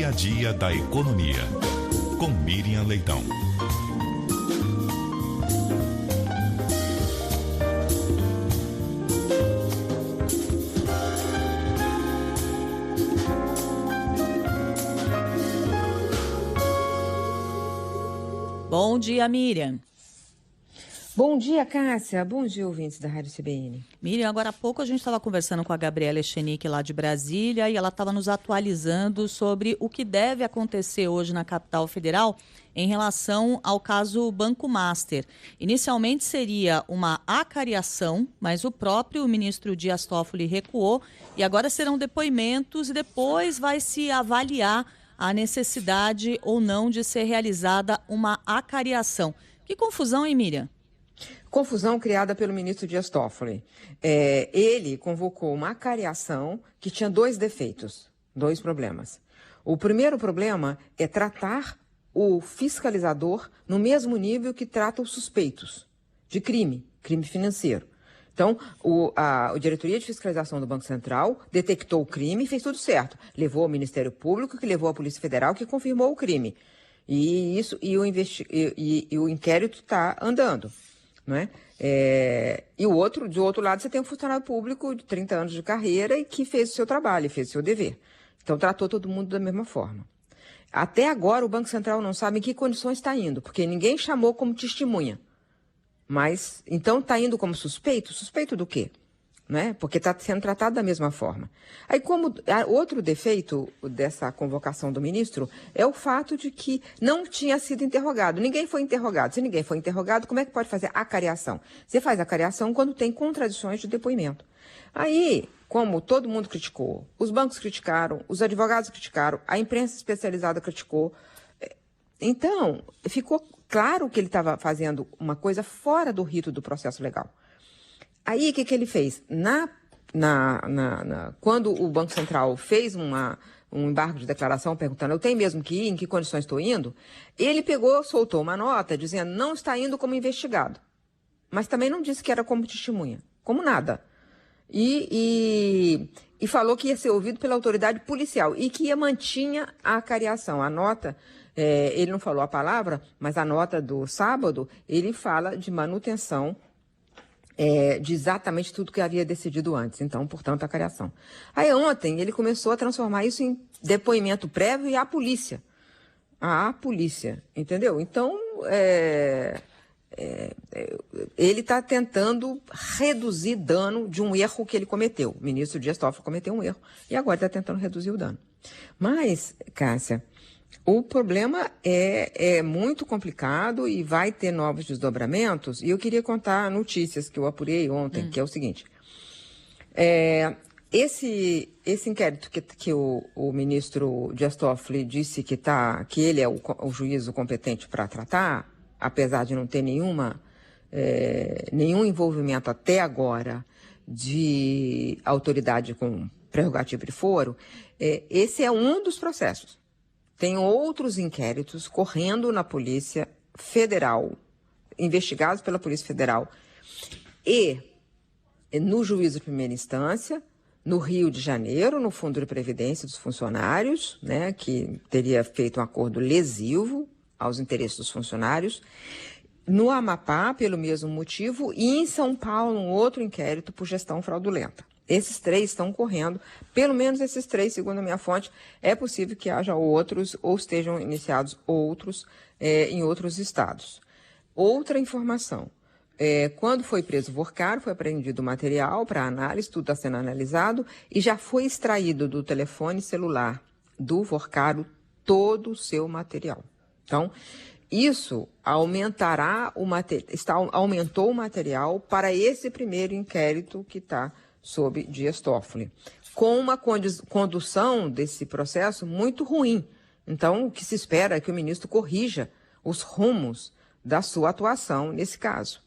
dia a dia da economia. Com Miriam Leitão. Bom dia, Miriam. Bom dia, Cássia. Bom dia, ouvintes da Rádio CBN. Miriam, agora há pouco a gente estava conversando com a Gabriela Echenique lá de Brasília e ela estava nos atualizando sobre o que deve acontecer hoje na capital federal em relação ao caso Banco Master. Inicialmente seria uma acariação, mas o próprio ministro Dias Toffoli recuou e agora serão depoimentos e depois vai se avaliar a necessidade ou não de ser realizada uma acariação. Que confusão, hein, Miriam? Confusão criada pelo ministro Dias Toffoli. Ele convocou uma acariação que tinha dois defeitos, dois problemas. O primeiro problema é tratar o fiscalizador no mesmo nível que trata os suspeitos de crime financeiro. Então, a Diretoria de Fiscalização do Banco Central detectou o crime e fez tudo certo. Levou ao Ministério Público, que levou à Polícia Federal, que confirmou o crime. E o inquérito está andando. Não é? Do outro lado, você tem um funcionário público de 30 anos de carreira e que fez o seu trabalho, fez o seu dever. Então, tratou todo mundo da mesma forma. Até agora, o Banco Central não sabe em que condições está indo, porque ninguém chamou como testemunha. Mas, então, está indo como suspeito? Suspeito do quê? Né? Porque está sendo tratado da mesma forma. Aí, outro defeito dessa convocação do ministro é o fato de que não tinha sido interrogado. Ninguém foi interrogado. Se ninguém foi interrogado, como é que pode fazer acariação? Você faz acariação quando tem contradições de depoimento. Aí, como todo mundo criticou, os bancos criticaram, os advogados criticaram, a imprensa especializada criticou. Então, ficou claro que ele estava fazendo uma coisa fora do rito do processo legal. Aí, o que ele fez? Quando o Banco Central fez um embargo de declaração perguntando, eu tenho mesmo que ir, em que condições estou indo? Ele soltou uma nota dizendo, não está indo como investigado. Mas também não disse que era como testemunha, como nada. E falou que ia ser ouvido pela autoridade policial e que mantinha a acariação. A nota, ele não falou a palavra, mas a nota do sábado, ele fala de manutenção de exatamente tudo que havia decidido antes. Então, portanto, a acariação. Aí ontem ele começou a transformar isso em depoimento prévio e à polícia. À polícia, entendeu? Então, ele está tentando reduzir dano de um erro que ele cometeu. O ministro Dias Toffoli cometeu um erro e agora está tentando reduzir o dano. Mas, Cássia, o problema é muito complicado e vai ter novos desdobramentos. E eu queria contar notícias que eu apurei ontem, que é o seguinte. Esse inquérito que o ministro Dias Toffoli disse que ele é o juízo competente para tratar, apesar de não ter nenhum envolvimento até agora de autoridade com prerrogativa de foro, esse é um dos processos. Tem outros inquéritos correndo na Polícia Federal, investigados pela Polícia Federal e no juízo de primeira instância, no Rio de Janeiro, no Fundo de Previdência dos Funcionários, né, que teria feito um acordo lesivo aos interesses dos funcionários, no Amapá, pelo mesmo motivo, e em São Paulo, um outro inquérito por gestão fraudulenta. Esses três estão correndo, pelo menos esses três, segundo a minha fonte, é possível que haja outros ou estejam iniciados outros em outros estados. Outra informação, quando foi preso o Vorcaro, foi apreendido material para análise, tudo está sendo analisado e já foi extraído do telefone celular do Vorcaro todo o seu material. Então, isso aumentou o material para esse primeiro inquérito que está sob Dias Toffoli, com uma condução desse processo muito ruim. Então, o que se espera é que o ministro corrija os rumos da sua atuação nesse caso.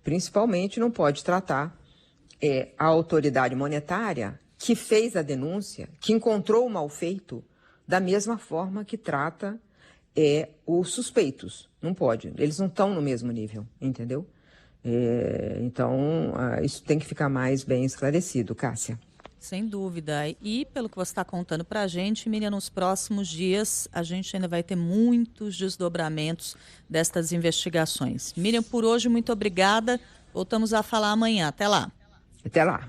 Principalmente, não pode tratar a autoridade monetária que fez a denúncia, que encontrou o mal feito, da mesma forma que trata os suspeitos. Não pode, eles não estão no mesmo nível, entendeu? Então, isso tem que ficar mais bem esclarecido, Cássia. Sem dúvida. E pelo que você está contando para a gente, Miriam, nos próximos dias a gente ainda vai ter muitos desdobramentos destas investigações. Miriam, por hoje, muito obrigada. Voltamos a falar amanhã. Até lá. Até lá.